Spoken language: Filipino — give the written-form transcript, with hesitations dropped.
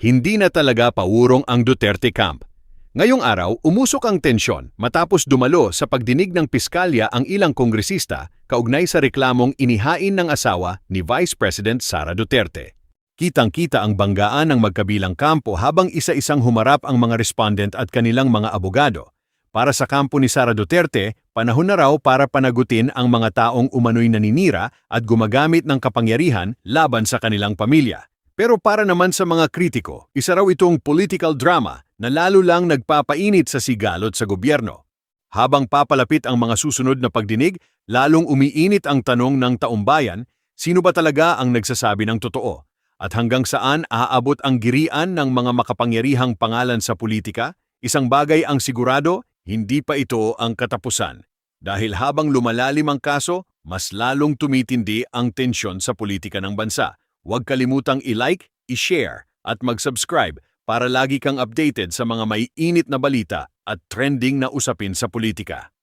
Hindi na talaga paurong ang Duterte camp. Ngayong araw, umusok ang tensyon matapos dumalo sa pagdinig ng piskalya ang ilang kongresista kaugnay sa reklamong inihain ng asawa ni Vice President Sara Duterte. Kitang-kita ang banggaan ng magkabilang kampo habang isa-isang humarap ang mga respondent at kanilang mga abogado. Para sa kampo ni Sara Duterte, panahon na raw para panagutin ang mga taong umano'y naninira at gumagamit ng kapangyarihan laban sa kanilang pamilya. Pero para naman sa mga kritiko, isa raw itong political drama na lalo lang nagpapainit sa sigalot sa gobyerno. Habang papalapit ang mga susunod na pagdinig, lalong umiinit ang tanong ng taumbayan, sino ba talaga ang nagsasabi ng totoo? At hanggang saan aabot ang girian ng mga makapangyarihang pangalan sa politika? Isang bagay ang sigurado, hindi pa ito ang katapusan. Dahil habang lumalalim ang kaso, mas lalong tumitindi ang tensyon sa politika ng bansa. Huwag kalimutang i-like, i-share at mag-subscribe para lagi kang updated sa mga may init na balita at trending na usapin sa politika.